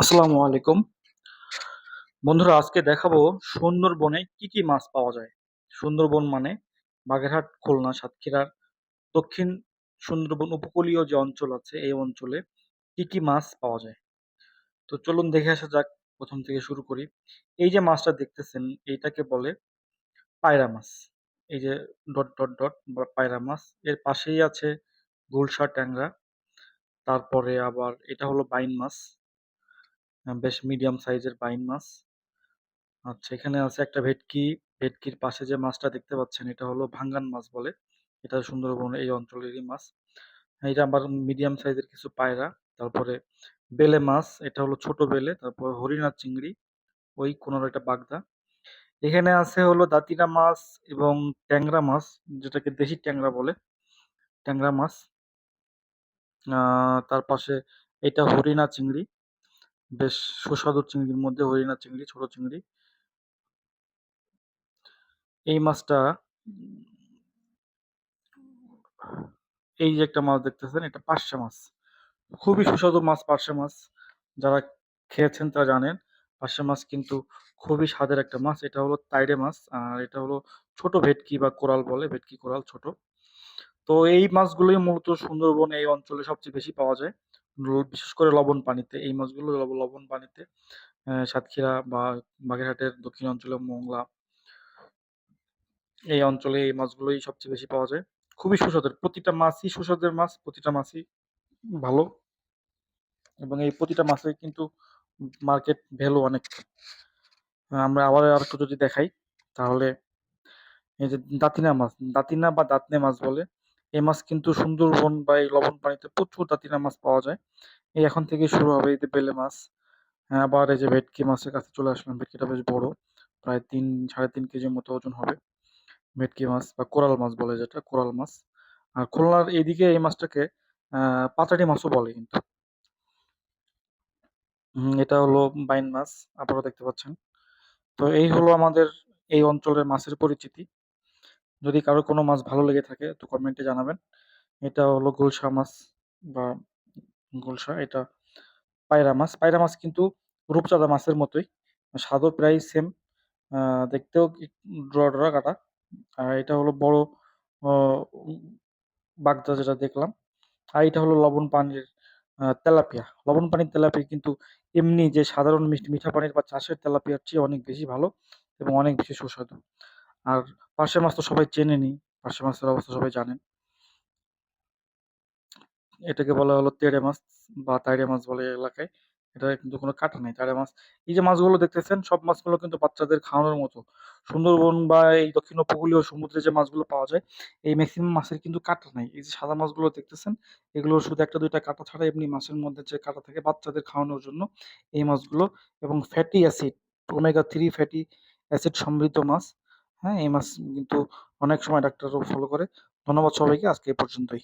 আসসালামু আলাইকুম বন্ধুরা, আজকে দেখাবো সুন্দরবনে কি কি মাছ পাওয়া যায়। সুন্দরবন মানে বাগেরহাট, খুলনা, সাতক্ষীরার দক্ষিণ সুন্দরবন উপকূলীয় যে অঞ্চল আছে, এই অঞ্চলে কি কি মাছ পাওয়া যায়। তো চলুন দেখে আসা যাক। প্রথম থেকে শুরু করি। এই যে মাছটা দেখতেছেন, এইটাকে বলে পায়রা মাছ। এই যে ডট ডট ডট বা পায়রা মাছ। এর পাশেই আছে গুলশা, ট্যাংরা। তারপরে আবার এটা হলো বাইন মাছ, বেশ মিডিয়াম সাইজের বাইন মাছ। আচ্ছা, এখানে আছে একটা ভেটকি। ভেটকির পাশে যে মাছটা দেখতে পাচ্ছেন, এটা হলো ভাঙ্গান মাছ বলে। এটা সুন্দরবন এই অঞ্চলেরই মাছ। এটা আবার মিডিয়াম সাইজের কিছু পায়রা। তারপরে বেলে মাছ, এটা হলো ছোট বেলে। তারপর হরিণা চিংড়ি, ওই কোনার একটা বাগদা। এখানে আছে হলো দাতিনা মাছ এবং ট্যাংরা মাছ, যেটাকে দেশি ট্যাংরা বলে, ট্যাংরা মাছ। তার পাশে এটা হরিণা চিংড়ি, বেশ সুস্বাদু চিংড়ির মধ্যে হরিণা চিংড়ি, ছোট চিংড়ি। এই মাছটা এই যে একটা মাছ দেখতেছেন, এটা পার্শে মাছ। খুবই সুস্বাদু মাছ পার্শে মাছ। যারা খেয়েছেন তারা জানেন। পার্শে মাছ কিন্তু খুবই স্বাদের একটা মাছ। এটা হলো তাইড়ে মাছ, আর এটা হলো ছোট ভেটকি বা কোরাল বলে, ভেটকি কোরাল ছোট। তো এই মাছগুলোই মূলত সুন্দরবন এই অঞ্চলে সবচেয়ে বেশি পাওয়া যায়। বিশেষ করে লবণ পানিতে এই মাছগুলো, লবণ পানিতে। সাতক্ষীরা বা বাগেরহাটের দক্ষিণ অঞ্চলে মোংলা, এই অঞ্চলে এই মাছগুলোই সবচেয়ে বেশি পাওয়া যায়। খুবই সুস্বাদের, প্রতিটা মাছই সুস্বাদের মাছ, প্রতিটা মাছই ভালো। এবং এই প্রতিটা মাছের কিন্তু মার্কেট ভ্যালু অনেক। আমরা আবার আর একটু যদি দেখাই, তাহলে এই যে দাতিনা মাছ, দাতিনা বা দাতনে মাছ বলে, এই মাছ কিন্তু সুন্দরবন বা এই লবণ পানিতে প্রচুর দাতিনা মাছ পাওয়া যায়। এই এখন থেকে শুরু হবে এই যে বেলে মাছ। হ্যাঁ, আবার এই যে ভেটকি মাছের কাছে চলে আসলাম। ভেটকিটা বেশ বড়, প্রায় 3-3.5 কেজির মতো ওজন হবে। ভেটকি মাছ বা কোরাল মাছ বলে, যেটা কোরাল মাছ। আর খুলনার এইদিকে এই মাছটাকে পাতাটি মাছও বলে কিন্তু। এটা হলো বাইন মাছ, আপনারা দেখতে পাচ্ছেন। তো এই হলো আমাদের এই অঞ্চলের মাছের পরিচিতি। যদি কারো কোনো মাছ ভালো লেগে থাকে তো কমেন্টে জানাবেন। এটা হলো গুলশা মাছ বা গুলশা, এটা পায়রা মাছ। পায়রা মাছ কিন্তু রূপচাঁদা মাছের মতোই, স্বাদও প্রায় সেম। দেখতেও ড্রা ড্রা কাটা। আর এটা হলো বড় বাগদা যেটা দেখলাম। আর এটা হলো লবণ পানির তেলাপিয়া। লবণ পানির তেলাপিয়া কিন্তু এমনি যে সাধারণ মিষ্টি মিঠা পানির বা চাষের তেলাপিয়ার চেয়ে অনেক বেশি ভালো এবং অনেক বেশি সুস্বাদু। আর পার্শে মাছ তো সবাই চেনেনই, পার্শে মাছের অবস্থা সবাই জানেন। এটাকে বলা হলো তেড়ে মাছ বা তাইড়ে মাছ বলে এই এলাকায়। এটা কিন্তু কোনো কাঁটা নাই, তাইড়ে মাছ। এই যে মাছগুলো দেখতেছেন, সব মাছগুলো কিন্তু বাচ্চাদের খাওয়ানোর মতো। সুন্দরবন বা এই দক্ষিণ উপকূলীয় সমুদ্রে যে মাছগুলো পাওয়া যায়, এই ম্যাক্সিমাম মাছের কিন্তু কাঁটা নাই। এই যে সাদা মাছগুলো দেখতেছেন, এগুলো শুধু একটা দুইটা কাঁটা ছাড়া এমনি মাছের মধ্যে যে কাঁটা থাকে বাচ্চাদের খাওয়ানোর জন্য এই মাছগুলো। এবং fatty acid, omega 3 fatty acid সমৃদ্ধ মাছ। হ্যাঁ, এই মাছ কিন্তু অনেক সময় ডাক্তাররাও ফলো করে। ধন্যবাদ সবাইকে, আজকে এই পর্যন্তই।